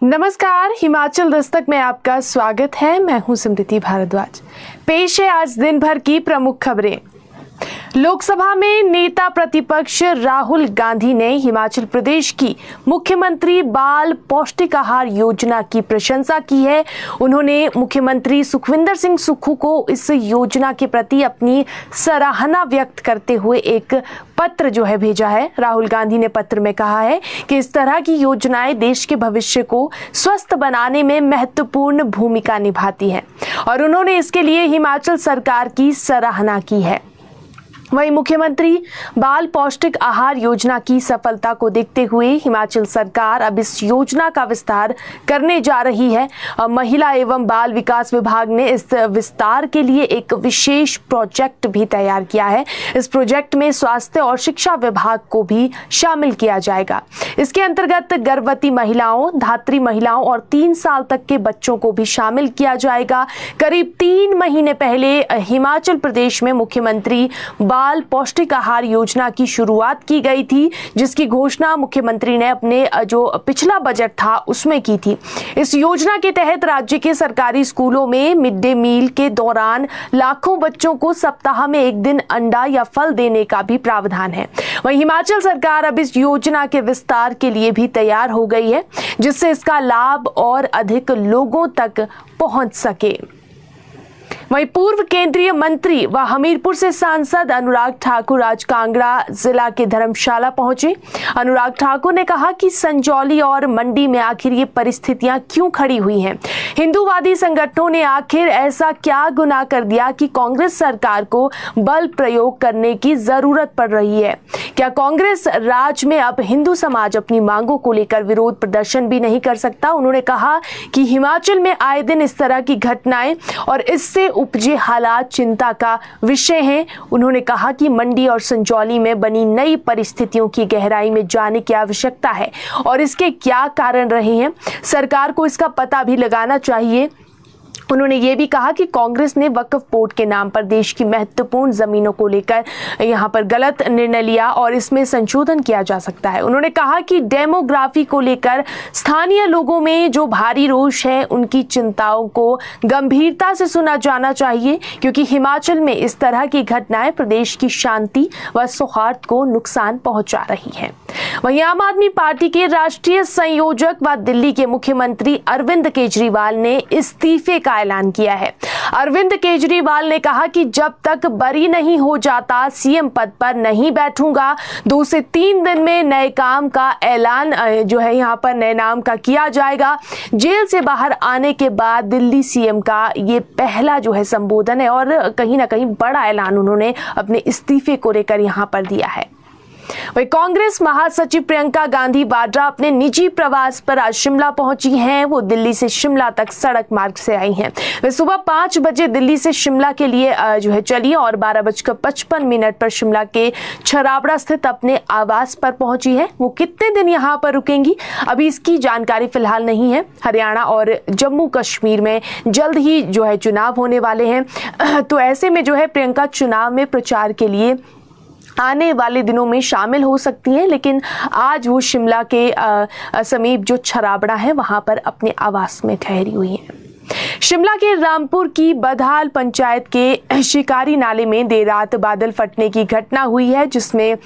नमस्कार, हिमाचल दस्तक में आपका स्वागत है। मैं हूं स्मृति भारद्वाज। पेश है आज दिन भर की प्रमुख खबरें। लोकसभा में नेता प्रतिपक्ष राहुल गांधी ने हिमाचल प्रदेश की मुख्यमंत्री बाल पौष्टिक आहार योजना की प्रशंसा की है। उन्होंने मुख्यमंत्री सुखविंदर सिंह सुक्खू को इस योजना के प्रति अपनी सराहना व्यक्त करते हुए एक पत्र भेजा है। राहुल गांधी ने पत्र में कहा है कि इस तरह की योजनाएं देश के भविष्य को स्वस्थ बनाने में महत्वपूर्ण भूमिका निभाती हैं और उन्होंने इसके लिए हिमाचल सरकार की सराहना की है। वहीं मुख्यमंत्री बाल पौष्टिक आहार योजना की सफलता को देखते हुए हिमाचल सरकार अब इस योजना का विस्तार करने जा रही है। महिला एवं बाल विकास विभाग ने इस विस्तार के लिए एक विशेष प्रोजेक्ट भी तैयार किया है। इस प्रोजेक्ट में स्वास्थ्य और शिक्षा विभाग को भी शामिल किया जाएगा। इसके अंतर्गत गर्भवती महिलाओं, धात्री महिलाओं और 3 साल तक के बच्चों को भी शामिल किया जाएगा। करीब 3 महीने पहले हिमाचल प्रदेश में मुख्यमंत्री बाल पौष्टिक आहार योजना की शुरुआत की गई थी, जिसकी घोषणा मुख्यमंत्री ने अपने जो पिछला बजट था उसमें की थी। इस योजना के तहत राज्य के सरकारी स्कूलों में मिड डे मील के दौरान लाखों बच्चों को सप्ताह में 1 दिन अंडा या फल देने का भी प्रावधान है। वहीं हिमाचल सरकार अब इस योजना के विस्तार के लिए भी तैयार हो गई है, जिससे इसका लाभ और अधिक लोगों तक पहुंच सके। वहीं पूर्व केंद्रीय मंत्री व हमीरपुर से सांसद अनुराग ठाकुर आज कांगड़ा जिला के धर्मशाला पहुंचे। अनुराग ठाकुर ने कहा कि संजौली और मंडी में आखिर ये परिस्थितियां क्यों खड़ी हुई हैं। हिंदूवादी संगठनों ने आखिर ऐसा क्या गुनाह कर दिया कि कांग्रेस सरकार को बल प्रयोग करने की जरूरत पड़ रही है। क्या कांग्रेस राज में अब हिंदू समाज अपनी मांगों को लेकर विरोध प्रदर्शन भी नहीं कर सकता। उन्होंने कहा कि हिमाचल में आए दिन इस तरह की घटनाएं और इससे उपजे हालात चिंता का विषय हैं। उन्होंने कहा कि मंडी और संजौली में बनी नई परिस्थितियों की गहराई में जाने की आवश्यकता है और इसके क्या कारण रहे हैं, सरकार को इसका पता भी लगाना चाहिए। उन्होंने ये भी कहा कि कांग्रेस ने वक्फ बोर्ड के नाम पर देश की महत्वपूर्ण जमीनों को लेकर यहाँ पर गलत निर्णय लिया और इसमें संशोधन किया जा सकता है। उन्होंने कहा कि डेमोग्राफी को लेकर स्थानीय लोगों में जो भारी रोष है, उनकी चिंताओं को गंभीरता से सुना जाना चाहिए, क्योंकि हिमाचल में इस तरह की घटनाएं प्रदेश की शांति व सौहार्द को नुकसान पहुंचा रही है। वहीं आम आदमी पार्टी के राष्ट्रीय संयोजक व दिल्ली के मुख्यमंत्री अरविंद केजरीवाल ने इस्तीफे का ऐलान किया है। अरविंद केजरीवाल ने कहा कि जब तक बरी नहीं हो जाता सीएम पद पर नहीं बैठूंगा। 2 से 3 दिन में नए काम का ऐलान यहाँ पर नए नाम का किया जाएगा। जेल से बाहर आने के बाद दिल्ली सीएम का ये पहला संबोधन है और कहीं ना कहीं बड़ा ऐलान उन्होंने अपने इस्तीफे को लेकर यहाँ पर दिया है। वही कांग्रेस महासचिव प्रियंका गांधी वाड्रा अपने निजी प्रवास पर आज शिमला पहुंची हैं। वो दिल्ली से शिमला तक सड़क मार्ग से आई हैं। वे सुबह 5 बजे दिल्ली से शिमला के लिए चली और 12:55 पर शिमला के छराबड़ा स्थित अपने आवास पर पहुंची है। वो कितने दिन यहाँ पर रुकेंगी, अभी इसकी जानकारी फिलहाल नहीं है। हरियाणा और जम्मू कश्मीर में जल्द ही चुनाव होने वाले हैं, तो ऐसे में प्रियंका चुनाव में प्रचार के लिए आने वाले दिनों में शामिल हो सकती हैं, लेकिन आज वो शिमला के समीप जो छराबड़ा है वहां पर अपने आवास में ठहरी हुई हैं। शिमला के रामपुर की बधाल पंचायत के शिकारी नाले में देर रात बादल फटने की घटना हुई है, जिसमें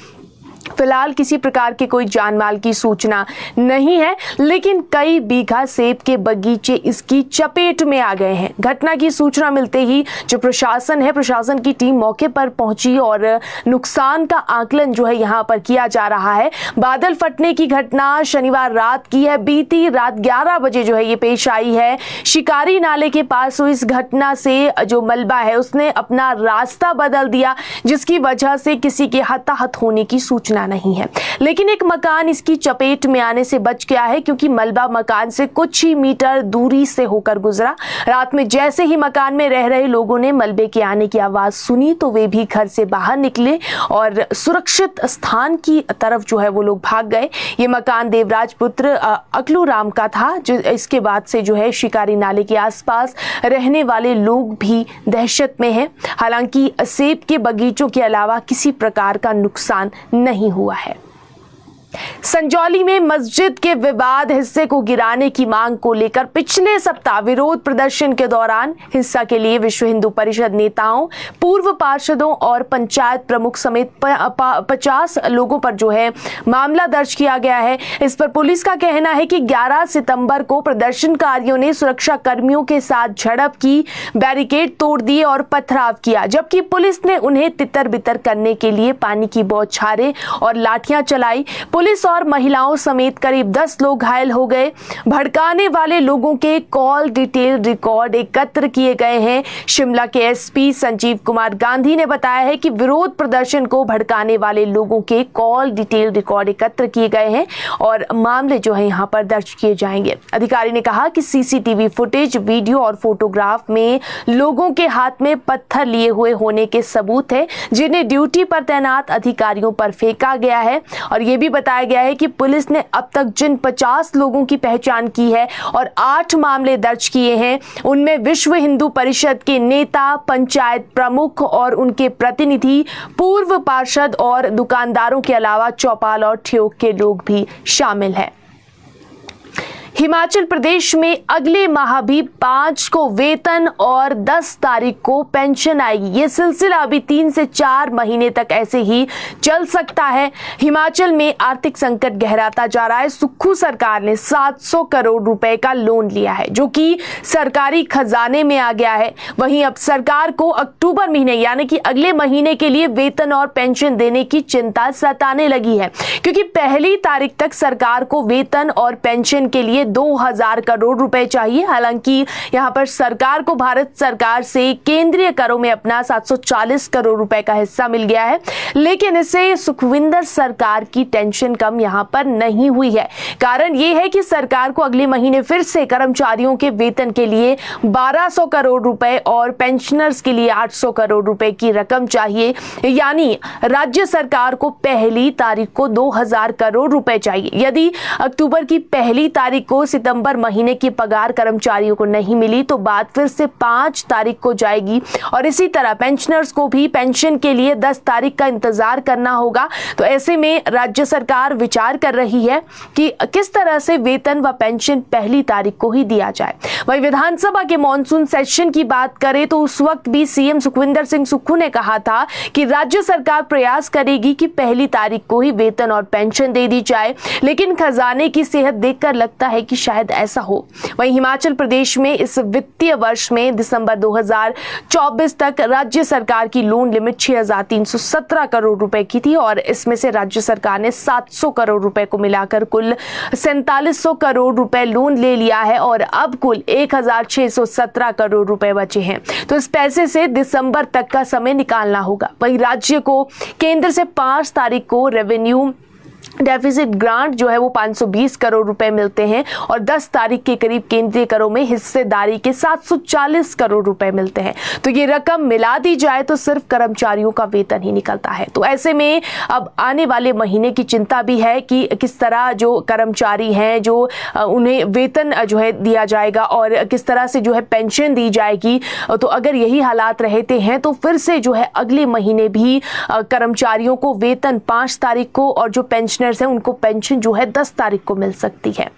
फिलहाल किसी प्रकार के कोई जानमाल की सूचना नहीं है, लेकिन कई बीघा सेब के बगीचे इसकी चपेट में आ गए हैं। घटना की सूचना मिलते ही जो प्रशासन की टीम मौके पर पहुंची और नुकसान का आकलन यहाँ पर किया जा रहा है। बादल फटने की घटना शनिवार रात की है। बीती रात 11 बजे ये पेश आई है। शिकारी नाले के पास हुई इस घटना से जो मलबा है उसने अपना रास्ता बदल दिया, जिसकी वजह से किसी के हताहत होने की सूचना नहीं है, लेकिन एक मकान इसकी चपेट में आने से बच गया है, क्योंकि मलबा मकान से कुछ ही मीटर दूरी से होकर गुजरा। रात में जैसे ही मकान में रह रहे लोगों ने मलबे के आने की आवाज सुनी तो वे भी घर से बाहर निकले और सुरक्षित स्थान की तरफ वो लोग भाग गए। ये मकान देवराज पुत्र अकलू राम का था। जो इसके बाद से शिकारी नाले के आसपास रहने वाले लोग भी दहशत में हैं। हालांकि सेब के बगीचों के अलावा किसी प्रकार का नुकसान नहीं हुआ है। संजौली में मस्जिद के विवाद हिस्से को गिराने की मांग को लेकर पिछले सप्ताह विरोध प्रदर्शन के दौरान हिस्सा के लिए विश्व हिंदू परिषद नेताओं, पूर्व पार्षदों और पंचायत प्रमुख समेत 50 लोगों पर जो है मामला दर्ज किया गया है। इस पर पुलिस का कहना है कि 11 सितंबर को प्रदर्शनकारियों ने सुरक्षा कर्मियों के साथ झड़प की, बैरिकेड तोड़ दिए और पथराव किया, जबकि पुलिस ने उन्हें तितर बितर करने के लिए पानी की बौछारें और लाठियां चलाई। पुलिस और महिलाओं समेत करीब 10 लोग घायल हो गए। भड़काने वाले लोगों के कॉल डिटेल रिकॉर्ड एकत्र किए गए हैं। शिमला के एसपी संजीव कुमार गांधी ने बताया है कि विरोध प्रदर्शन को भड़काने वाले लोगों के कॉल डिटेल रिकॉर्ड एकत्र किए गए हैं और मामले जो है यहां पर दर्ज किए जाएंगे। अधिकारी ने कहा कि सीसीटीवी फुटेज, वीडियो और फोटोग्राफ में लोगों के हाथ में पत्थर लिए हुए होने के सबूत है, जिन्हें ड्यूटी पर तैनात अधिकारियों पर फेंका गया है। और यह भी बताया गया है कि पुलिस ने अब तक जिन 50 लोगों की पहचान की है और 8 मामले दर्ज किए हैं, उनमें विश्व हिंदू परिषद के नेता, पंचायत प्रमुख और उनके प्रतिनिधि, पूर्व पार्षद और दुकानदारों के अलावा चौपाल और ठेक के लोग भी शामिल हैं। हिमाचल प्रदेश में अगले माह भी 5 को वेतन और 10 तारीख को पेंशन आएगी। ये सिलसिला अभी 3 से 4 महीने तक ऐसे ही चल सकता है। हिमाचल में आर्थिक संकट गहराता जा रहा है। सुक्खू सरकार ने 700 करोड़ रुपए का लोन लिया है, जो कि सरकारी खजाने में आ गया है। वहीं अब सरकार को अक्टूबर महीने यानी कि अगले महीने के लिए वेतन और पेंशन देने की चिंता सताने लगी है, क्योंकि 1 तारीख तक सरकार को वेतन और पेंशन के लिए 2000 करोड़ रुपए चाहिए। हालांकि यहां पर सरकार को भारत सरकार से केंद्रीय करों में अपना 740 करोड़ रुपए का हिस्सा मिल गया है, लेकिन इससे सुखविंदर सरकार की टेंशन कम यहां पर नहीं हुई है। कारण यह है कि सरकार को अगले महीने फिर से कर्मचारियों के वेतन के लिए 1200 करोड़ रुपए और पेंशनर्स के लिए 800 करोड़ रुपए की रकम चाहिए। यानी राज्य सरकार को 1 तारीख को 2000 करोड़ रुपए चाहिए। यदि अक्टूबर की 1 तारीख को सितंबर महीने की पगार कर्मचारियों को नहीं मिली तो बात फिर से 5 तारीख को जाएगी और इसी तरह पेंशनर्स को भी पेंशन के लिए 10 तारीख का इंतजार करना होगा। तो ऐसे में राज्य सरकार विचार कर रही है कि किस तरह से वेतन व पेंशन 1 तारीख को ही दिया जाए। वहीं विधानसभा के मॉनसून सेशन की बात करें तो उस वक्त भी सीएम सुखविंदर सिंह सुक्खू ने कहा था कि राज्य सरकार प्रयास करेगी कि 1 तारीख को ही वेतन और पेंशन दे दी जाए, लेकिन खजाने की सेहत देखकर लगता है कि शायद ऐसा हो। वहीं हिमाचल प्रदेश में इस वित्तीय वर्ष में दिसंबर 2024 तक राज्य सरकार की लोन लिमिट 6317 करोड़ रुपए की थी और इसमें से राज्य सरकार ने 700 करोड़ रुपए को मिलाकर कुल 4700 करोड़ रुपए लोन ले लिया है और अब कुल 1617 करोड़ रुपए बचे हैं। तो इस पैसे से दिसंबर तक का समय निकालना होगा। वहीं राज्य को केंद्र से 5 तारीख को रेवेन्यू डेफिसिट ग्रांट जो है वो 520 करोड़ रुपए मिलते हैं और 10 तारीख के करीब केंद्रीय करों में हिस्सेदारी के 740 करोड़ रुपए मिलते हैं। तो ये रकम मिला दी जाए तो सिर्फ कर्मचारियों का वेतन ही निकलता है। तो ऐसे में अब आने वाले महीने की चिंता भी है कि किस तरह जो कर्मचारी हैं जो उन्हें वेतन जो है दिया जाएगा और किस तरह से जो है पेंशन दी जाएगी। तो अगर यही हालात रहते हैं तो फिर से जो है अगले महीने भी कर्मचारियों को वेतन 5 तारीख को और जो पेंशनर्स हैं उनको पेंशन जो है 10 तारीख को मिल सकती है।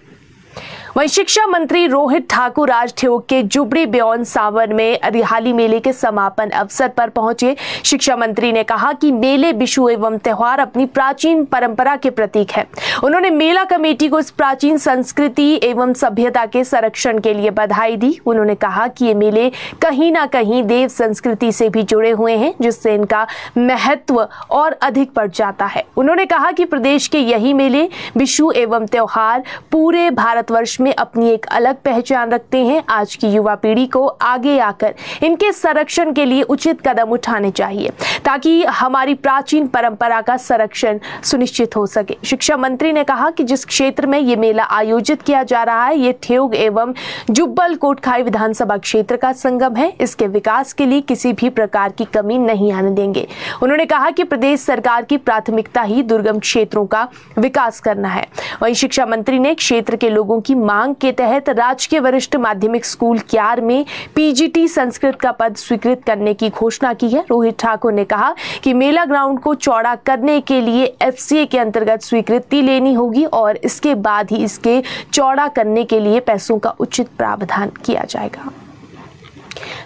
वहीं शिक्षा मंत्री रोहित ठाकुर आज ठेक के जुबड़ी ब्योन सावन में रिहाली मेले के समापन अवसर पर पहुंचे। शिक्षा मंत्री ने कहा कि मेले, विशु एवं त्योहार अपनी प्राचीन परंपरा के प्रतीक है। उन्होंने मेला कमेटी को इस प्राचीन संस्कृति एवं सभ्यता के संरक्षण के लिए बधाई दी। उन्होंने कहा कि ये मेले कहीं ना कहीं देव संस्कृति से भी जुड़े हुए हैं, जिससे इनका महत्व और अधिक बढ़ जाता है। उन्होंने कहा कि प्रदेश के यही मेले, विशु एवं त्योहार पूरे भारतवर्ष में अपनी एक अलग पहचान रखते हैं। आज की युवा पीढ़ी को आगे आकर इनके संरक्षण के लिए उचित कदम उठाने चाहिए ताकि हमारी प्राचीन परंपरा का संरक्षण सुनिश्चित हो सके। शिक्षा मंत्री ने कहा कि जिस क्षेत्र में ये मेला आयोजित किया जा रहा है ये ठेक एवं जुब्बल कोटखाई विधानसभा क्षेत्र का संगम है। इसके विकास के लिए किसी भी प्रकार की कमी नहीं आने देंगे। उन्होंने कहा कि प्रदेश सरकार की प्राथमिकता ही दुर्गम क्षेत्रों का विकास करना है। वहीं शिक्षा मंत्री ने क्षेत्र के लोगों की मांग के तहत राजकीय वरिष्ठ माध्यमिक स्कूल क्यार में पीजीटी संस्कृत का पद स्वीकृत करने की घोषणा की है। रोहित ठाकुर ने कहा कि मेला ग्राउंड को चौड़ा करने के लिए एफसीए के अंतर्गत स्वीकृति लेनी होगी और इसके बाद ही इसके चौड़ा करने के लिए पैसों का उचित प्रावधान किया जाएगा।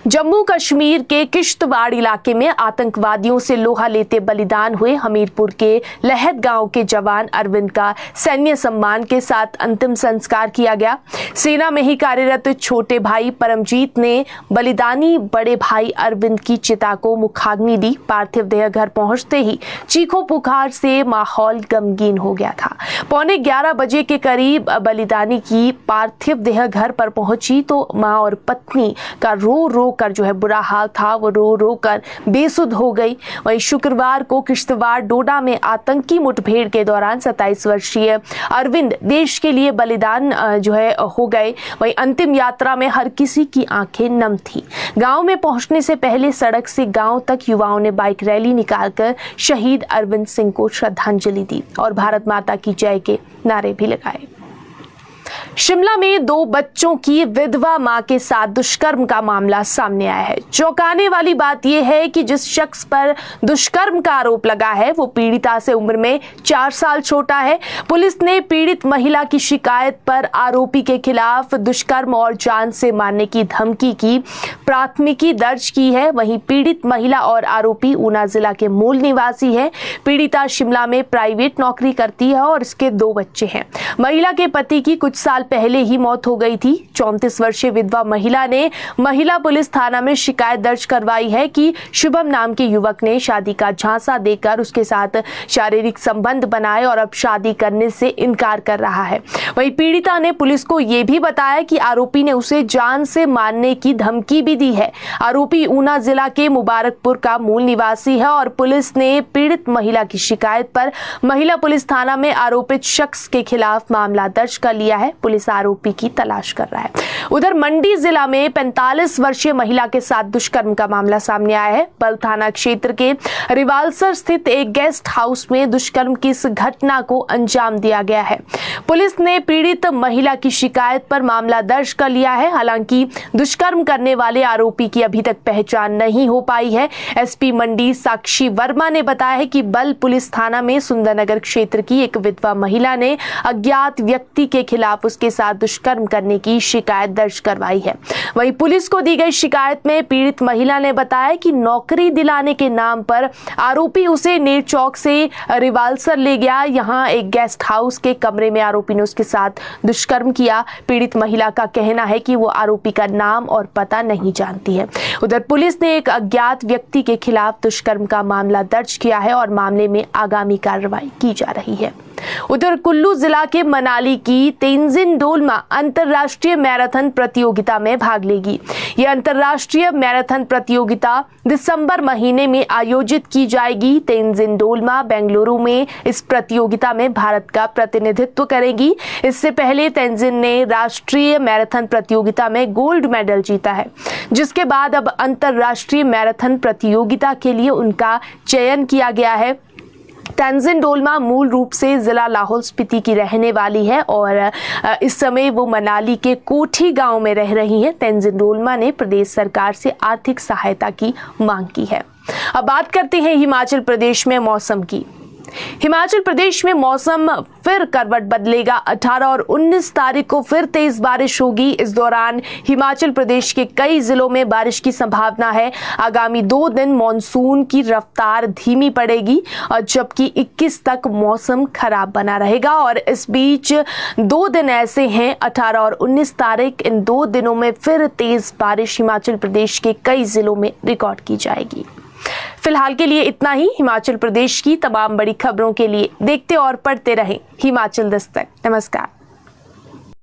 जम्मू कश्मीर के किश्तवाड़ इलाके में आतंकवादियों से लोहा लेते बलिदान हुए हमीरपुर के लहद गांव के जवान अरविंद का सैन्य सम्मान के साथ अंतिम संस्कार किया गया। सेना में ही कार्यरत छोटे भाई परमजीत ने बलिदानी बड़े भाई अरविंद की चिता को मुखाग्नि दी। पार्थिव देह घर पहुंचते ही चीखों पुकार से माहौल गमगीन हो गया था। 11:15 बजे के करीब बलिदानी की पार्थिव देह घर पर पहुंची तो मां और पत्नी का रो कर जो है बुरा हाल था, वो रो कर बेसुध हो गई। वहीं शुक्रवार को किश्तवाड़ डोडा में आतंकी मुठभेड़ के दौरान 27 वर्षीय अरविंद देश के लिए बलिदान जो है हो गए। वहीं अंतिम यात्रा में हर किसी की आंखें नम थी। गांव में पहुंचने से पहले सड़क से गांव तक युवाओं ने बाइक रैली निकालकर शहीद अरविंद सिंह को श्रद्धांजलि दी और भारत माता की जय के नारे भी लगाए। शिमला में 2 बच्चों की विधवा मां के साथ दुष्कर्म का मामला सामने आया है। चौंकाने वाली बात यह है कि जिस शख्स पर दुष्कर्म का आरोप लगा है वो पीड़िता से उम्र में 4 साल छोटा है। पुलिस ने पीड़ित महिला की शिकायत पर आरोपी के खिलाफ दुष्कर्म और जान से मारने की धमकी की प्राथमिकी दर्ज की है। वहीं पीड़ित महिला और आरोपी ऊना जिला के मूल निवासी है। पीड़िता शिमला में प्राइवेट नौकरी करती है और इसके 2 बच्चे हैं। महिला के पति की कुछ साल पहले ही मौत हो गई थी। 34 वर्षीय विधवा महिला ने महिला पुलिस थाना में शिकायत दर्ज करवाई है कि शुभम नाम के युवक ने शादी का झांसा देकर उसके साथ शारीरिक संबंध बनाए और अब शादी करने से इनकार कर रहा है। वहीं पीड़िता ने पुलिस को यह भी बताया कि आरोपी ने उसे जान से मारने की धमकी भी दी है। आरोपी ऊना जिला के मुबारकपुर का मूल निवासी है और पुलिस ने पीड़ित महिला की शिकायत पर महिला पुलिस थाना में आरोपित शख्स के खिलाफ मामला दर्ज कर लिया है। पुलिस आरोपी की तलाश कर रहा है। उधर मंडी जिला में 45 वर्षीय महिला के साथ दुष्कर्म का मामला सामने आया है। बल थाना क्षेत्र के रिवालसर स्थित एक गेस्ट हाउस में दुष्कर्म की इस घटना को अंजाम दिया गया है। पुलिस ने पीड़ित महिला की शिकायत पर मामला दर्ज कर लिया है। हालांकि दुष्कर्म करने वाले आरोपी की अभी तक पहचान नहीं हो पाई है। एसपी मंडी साक्षी वर्मा ने बताया है कि बल पुलिस थाना में सुंदरनगर क्षेत्र की एक विधवा महिला ने अज्ञात व्यक्ति के खिलाफ उसके साथ दुष्कर्म करने की शिकायत दर्ज करवाई है। वहीं पुलिस को दी गई शिकायत में पीड़ित महिला ने बताया कि नौकरी दिलाने के नाम पर आरोपी उसे नेर चौक से रिवालसर ले गया। यहां एक गेस्ट हाउस के कमरे में आरोपी ने उसके साथ दुष्कर्म किया। पीड़ित महिला का कहना है कि वो आरोपी का नाम और पता नहीं जानती है। उधर पुलिस ने एक अज्ञात व्यक्ति के खिलाफ दुष्कर्म का मामला दर्ज किया है और मामले में आगामी कार्रवाई की जा रही है। उधर कुल्लू जिला के मनाली की तेंजिन डोलमा अंतर्राष्ट्रीय मैराथन प्रतियोगिता में भाग लेगी। यह अंतर्राष्ट्रीय मैराथन प्रतियोगिता दिसंबर महीने में आयोजित की जाएगी। तेंजिन डोलमा बेंगलुरु में इस प्रतियोगिता में भारत का प्रतिनिधित्व करेगी। इससे पहले तेंजिन ने राष्ट्रीय मैराथन प्रतियोगिता में गोल्ड मेडल जीता है, जिसके बाद अब अंतर्राष्ट्रीय मैराथन प्रतियोगिता के लिए उनका चयन किया गया है। तेंजिन डोलमा मूल रूप से जिला लाहौल स्पीति की रहने वाली है और इस समय वो मनाली के कोठी गांव में रह रही हैं। तेंजिन डोलमा ने प्रदेश सरकार से आर्थिक सहायता की मांग की है। अब बात करते हैं हिमाचल प्रदेश में मौसम की। हिमाचल प्रदेश में मौसम फिर करवट बदलेगा। 18 और 19 तारीख को फिर तेज बारिश होगी। इस दौरान हिमाचल प्रदेश के कई जिलों में बारिश की संभावना है। आगामी 2 दिन मॉनसून की रफ्तार धीमी पड़ेगी और जबकि 21 तक मौसम खराब बना रहेगा। और इस बीच 2 दिन ऐसे हैं 18 और 19 तारीख, इन 2 दिनों में फिर तेज बारिश हिमाचल प्रदेश के कई जिलों में रिकॉर्ड की जाएगी। फिलहाल के लिए इतना ही। हिमाचल प्रदेश की तमाम बड़ी खबरों के लिए देखते और पढ़ते रहें हिमाचल दस्तक। नमस्कार।